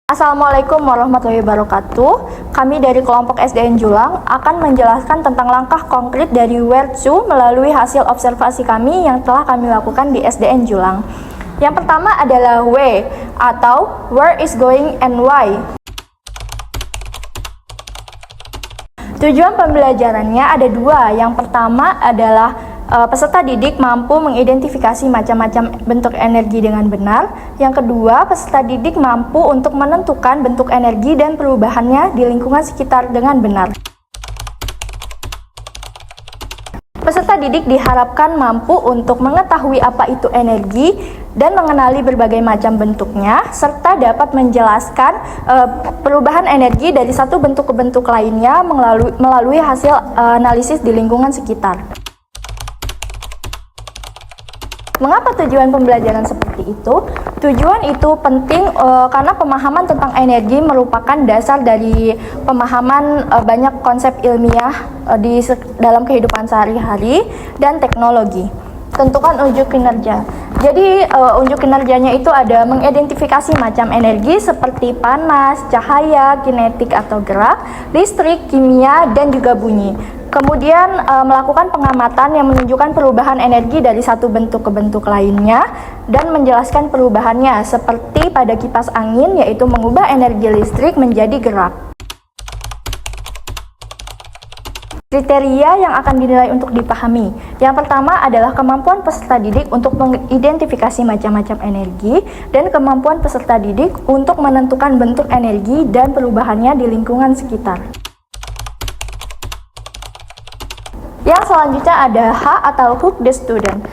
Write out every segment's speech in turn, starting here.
Assalamualaikum warahmatullahi wabarakatuh. Kami dari kelompok SDN Julang akan menjelaskan tentang langkah konkret dari Where to melalui hasil observasi kami yang telah kami lakukan di SDN Julang. Yang pertama adalah W atau Where is going and why. Tujuan pembelajarannya ada dua. Yang pertama adalah peserta didik mampu mengidentifikasi macam-macam bentuk energi dengan benar. Yang kedua, peserta didik mampu untuk menentukan bentuk energi dan perubahannya di lingkungan sekitar dengan benar. Peserta didik diharapkan mampu untuk mengetahui apa itu energi dan mengenali berbagai macam bentuknya, serta dapat menjelaskan perubahan energi dari satu bentuk ke bentuk lainnya melalui hasil analisis di lingkungan sekitar. Mengapa tujuan pembelajaran seperti itu? Tujuan itu penting karena pemahaman tentang energi merupakan dasar dari pemahaman banyak konsep ilmiah dalam kehidupan sehari-hari dan teknologi. Tentukan unjuk kinerja. Jadi unjuk kinerjanya itu ada mengidentifikasi macam energi seperti panas, cahaya, kinetik atau gerak, listrik, kimia, dan juga bunyi. Kemudian melakukan pengamatan yang menunjukkan perubahan energi dari satu bentuk ke bentuk lainnya dan menjelaskan perubahannya seperti pada kipas angin, yaitu mengubah energi listrik menjadi gerak. Kriteria yang akan dinilai untuk dipahami. Yang pertama adalah kemampuan peserta didik untuk mengidentifikasi macam-macam energi dan kemampuan peserta didik untuk menentukan bentuk energi dan perubahannya di lingkungan sekitar. Yang selanjutnya ada H atau hook the student.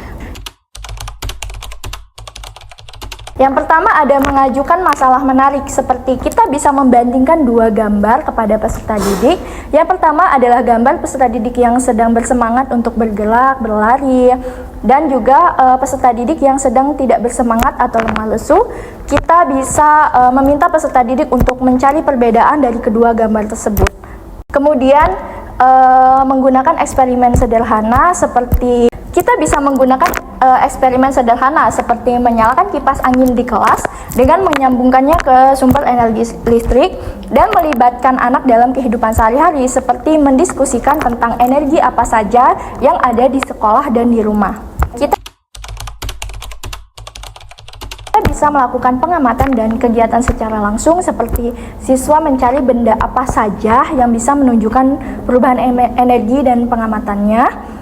Yang pertama ada mengajukan masalah menarik, seperti kita bisa membandingkan dua gambar kepada peserta didik. Yang pertama adalah gambar peserta didik yang sedang bersemangat untuk bergerak, berlari, dan juga peserta didik yang sedang tidak bersemangat atau lemah lesu. Kita bisa meminta peserta didik untuk mencari perbedaan dari kedua gambar tersebut. Kemudian menggunakan eksperimen sederhana seperti kita bisa menggunakan eksperimen sederhana seperti menyalakan kipas angin di kelas dengan menyambungkannya ke sumber energi listrik dan melibatkan anak dalam kehidupan sehari-hari seperti mendiskusikan tentang energi apa saja yang ada di sekolah dan di rumah. Kita bisa melakukan pengamatan dan kegiatan secara langsung seperti siswa mencari benda apa saja yang bisa menunjukkan perubahan energi dan pengamatannya.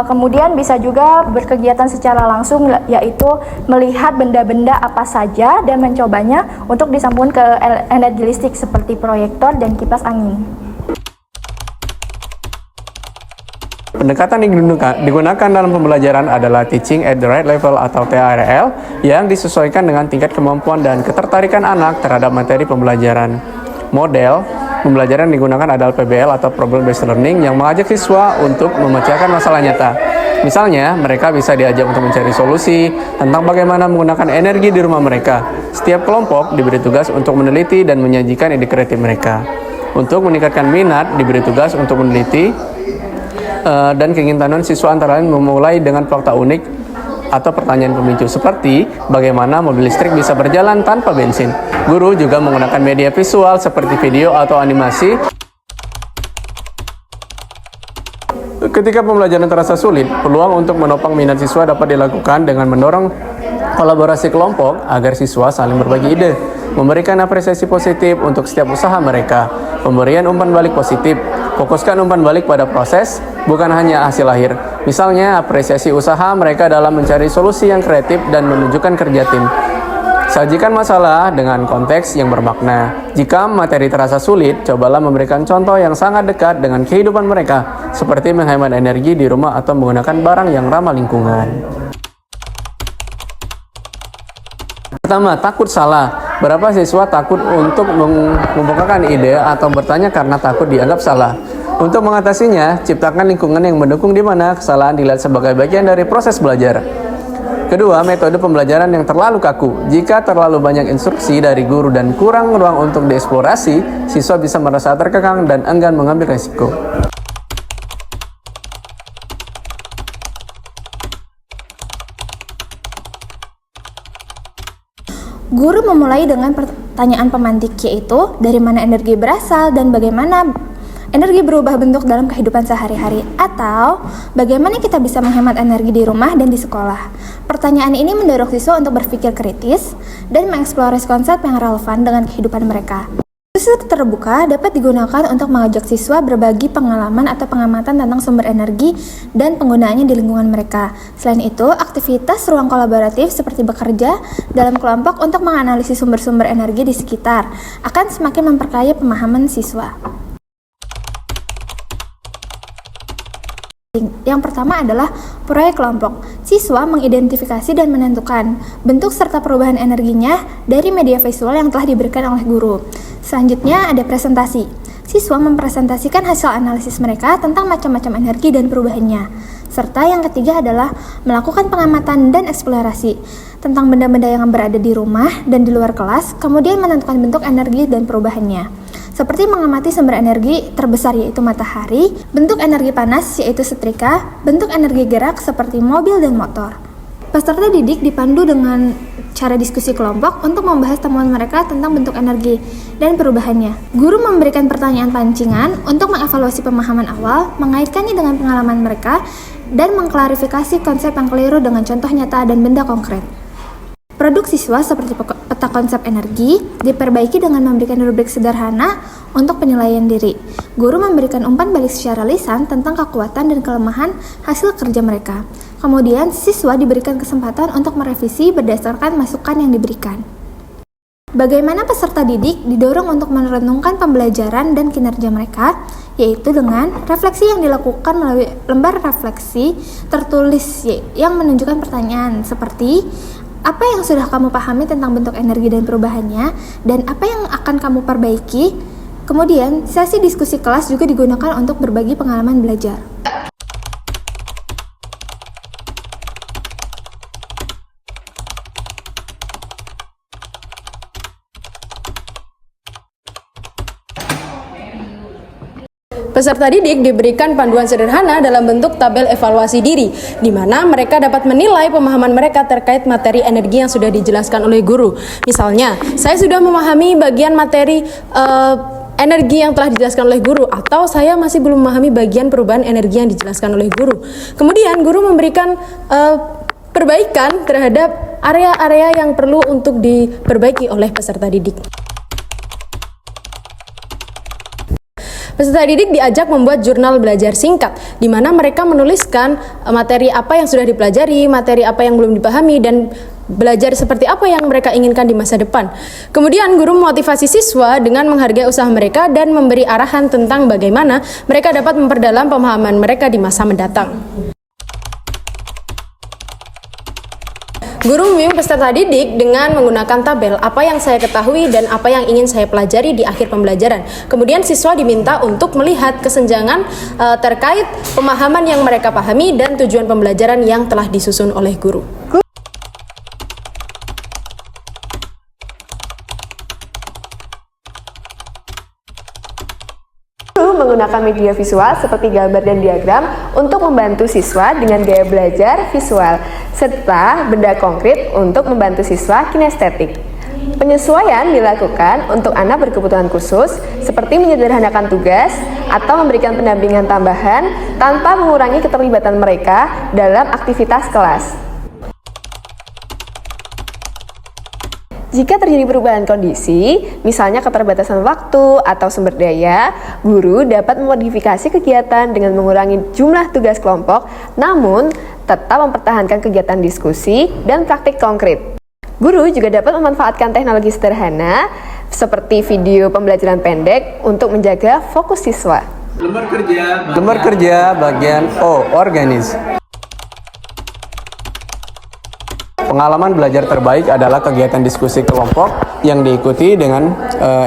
Kemudian bisa juga berkegiatan secara langsung, yaitu melihat benda-benda apa saja dan mencobanya untuk disambungkan ke energi listrik seperti proyektor dan kipas angin. Pendekatan yang digunakan dalam pembelajaran adalah teaching at the right level atau TRL yang disesuaikan dengan tingkat kemampuan dan ketertarikan anak terhadap materi pembelajaran. Model pembelajaran yang digunakan adalah PBL atau Problem Based Learning yang mengajak siswa untuk memecahkan masalah nyata. Misalnya, mereka bisa diajak untuk mencari solusi tentang bagaimana menggunakan energi di rumah mereka. Setiap kelompok diberi tugas untuk meneliti dan menyajikan ide kreatif mereka. Untuk meningkatkan minat, diberi tugas untuk meneliti dan keinginan siswa antara lain memulai dengan fakta unik atau pertanyaan pemicu seperti bagaimana mobil listrik bisa berjalan tanpa bensin. Guru juga menggunakan media visual seperti video atau animasi. Ketika pembelajaran terasa sulit, peluang untuk menopang minat siswa dapat dilakukan dengan mendorong kolaborasi kelompok agar siswa saling berbagi ide, memberikan apresiasi positif untuk setiap usaha mereka, pemberian umpan balik positif, fokuskan umpan balik pada proses, bukan hanya hasil akhir. Misalnya, apresiasi usaha mereka dalam mencari solusi yang kreatif dan menunjukkan kerja tim. Sajikan masalah dengan konteks yang bermakna. Jika materi terasa sulit, cobalah memberikan contoh yang sangat dekat dengan kehidupan mereka, seperti menghemat energi di rumah atau menggunakan barang yang ramah lingkungan. Pertama, takut salah. Berapa siswa takut untuk mengemukakan ide atau bertanya karena takut dianggap salah? Untuk mengatasinya, ciptakan lingkungan yang mendukung di mana kesalahan dilihat sebagai bagian dari proses belajar. Kedua, metode pembelajaran yang terlalu kaku. Jika terlalu banyak instruksi dari guru dan kurang ruang untuk dieksplorasi, siswa bisa merasa terkekang dan enggan mengambil resiko. Guru memulai dengan pertanyaan pemantik, yaitu dari mana energi berasal dan bagaimana energi berubah bentuk dalam kehidupan sehari-hari, atau bagaimana kita bisa menghemat energi di rumah dan di sekolah. Pertanyaan ini mendorong siswa untuk berpikir kritis dan mengeksplorasi konsep yang relevan dengan kehidupan mereka. Diskusi terbuka dapat digunakan untuk mengajak siswa berbagi pengalaman atau pengamatan tentang sumber energi dan penggunaannya di lingkungan mereka. Selain itu, aktivitas ruang kolaboratif seperti bekerja dalam kelompok untuk menganalisis sumber-sumber energi di sekitar akan semakin memperkaya pemahaman siswa. Yang pertama adalah proyek kelompok. Siswa mengidentifikasi dan menentukan bentuk serta perubahan energinya dari media visual yang telah diberikan oleh guru. Selanjutnya ada presentasi. Siswa mempresentasikan hasil analisis mereka tentang macam-macam energi dan perubahannya. Serta yang ketiga adalah melakukan pengamatan dan eksplorasi tentang benda-benda yang berada di rumah dan di luar kelas, kemudian menentukan bentuk energi dan perubahannya. Seperti mengamati sumber energi terbesar yaitu matahari, bentuk energi panas yaitu setrika, bentuk energi gerak seperti mobil dan motor. Peserta didik dipandu dengan cara diskusi kelompok untuk membahas temuan mereka tentang bentuk energi dan perubahannya. Guru memberikan pertanyaan pancingan untuk mengevaluasi pemahaman awal, mengaitkannya dengan pengalaman mereka, dan mengklarifikasi konsep yang keliru dengan contoh nyata dan benda konkret. Produk siswa seperti peta konsep energi diperbaiki dengan memberikan rubrik sederhana untuk penilaian diri. Guru memberikan umpan balik secara lisan tentang kekuatan dan kelemahan hasil kerja mereka. Kemudian, siswa diberikan kesempatan untuk merevisi berdasarkan masukan yang diberikan. Bagaimana peserta didik didorong untuk merenungkan pembelajaran dan kinerja mereka, yaitu dengan refleksi yang dilakukan melalui lembar refleksi tertulis yang menunjukkan pertanyaan seperti apa yang sudah kamu pahami tentang bentuk energi dan perubahannya, dan apa yang akan kamu perbaiki. Kemudian, sesi diskusi kelas juga digunakan untuk berbagi pengalaman belajar. Peserta didik diberikan panduan sederhana dalam bentuk tabel evaluasi diri, di mana mereka dapat menilai pemahaman mereka terkait materi energi yang sudah dijelaskan oleh guru. Misalnya, saya sudah memahami bagian materi energi yang telah dijelaskan oleh guru, atau saya masih belum memahami bagian perubahan energi yang dijelaskan oleh guru. Kemudian, guru memberikan perbaikan terhadap area-area yang perlu untuk diperbaiki oleh peserta didik. Peserta didik diajak membuat jurnal belajar singkat, di mana mereka menuliskan materi apa yang sudah dipelajari, materi apa yang belum dipahami, dan belajar seperti apa yang mereka inginkan di masa depan. Kemudian guru memotivasi siswa dengan menghargai usaha mereka dan memberi arahan tentang bagaimana mereka dapat memperdalam pemahaman mereka di masa mendatang. Guru membimbing peserta didik dengan menggunakan tabel apa yang saya ketahui dan apa yang ingin saya pelajari di akhir pembelajaran. Kemudian siswa diminta untuk melihat kesenjangan terkait pemahaman yang mereka pahami dan tujuan pembelajaran yang telah disusun oleh guru. Menggunakan media visual seperti gambar dan diagram untuk membantu siswa dengan gaya belajar visual, serta benda konkret untuk membantu siswa kinestetik. Penyesuaian dilakukan untuk anak berkebutuhan khusus, seperti menyederhanakan tugas atau memberikan pendampingan tambahan tanpa mengurangi keterlibatan mereka dalam aktivitas kelas. Jika terjadi perubahan kondisi, misalnya keterbatasan waktu atau sumber daya, guru dapat memodifikasi kegiatan dengan mengurangi jumlah tugas kelompok, namun tetap mempertahankan kegiatan diskusi dan praktik konkret. Guru juga dapat memanfaatkan teknologi sederhana seperti video pembelajaran pendek untuk menjaga fokus siswa. Lembar kerja bagian O, organize. Pengalaman belajar terbaik adalah kegiatan diskusi kelompok yang diikuti dengan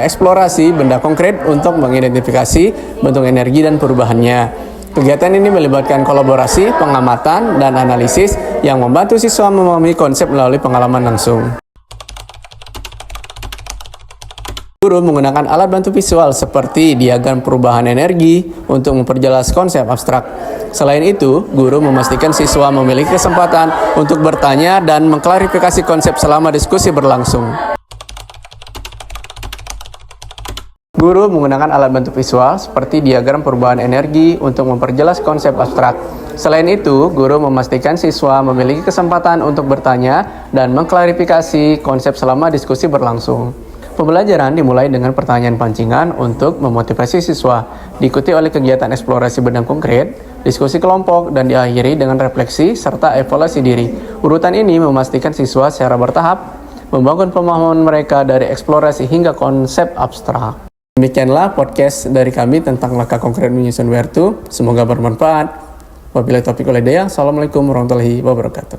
eksplorasi benda konkret untuk mengidentifikasi bentuk energi dan perubahannya. Kegiatan ini melibatkan kolaborasi, pengamatan, dan analisis yang membantu siswa memahami konsep melalui pengalaman langsung. Guru menggunakan alat bantu visual seperti diagram perubahan energi untuk memperjelas konsep abstrak. Selain itu, guru memastikan siswa memiliki kesempatan untuk bertanya dan mengklarifikasi konsep selama diskusi berlangsung. Guru menggunakan alat bantu visual seperti diagram perubahan energi untuk memperjelas konsep abstrak. Selain itu, guru memastikan siswa memiliki kesempatan untuk bertanya dan mengklarifikasi konsep selama diskusi berlangsung. Pembelajaran dimulai dengan pertanyaan pancingan untuk memotivasi siswa, diikuti oleh kegiatan eksplorasi benang konkret, diskusi kelompok, dan diakhiri dengan refleksi serta evaluasi diri. Urutan ini memastikan siswa secara bertahap membangun pemahaman mereka dari eksplorasi hingga konsep abstrak. Demikianlah podcast dari kami tentang langkah konkret menyusun Where To. Semoga bermanfaat. Wabillahi taufiq wal hidayah. Assalamualaikum warahmatullahi wabarakatuh.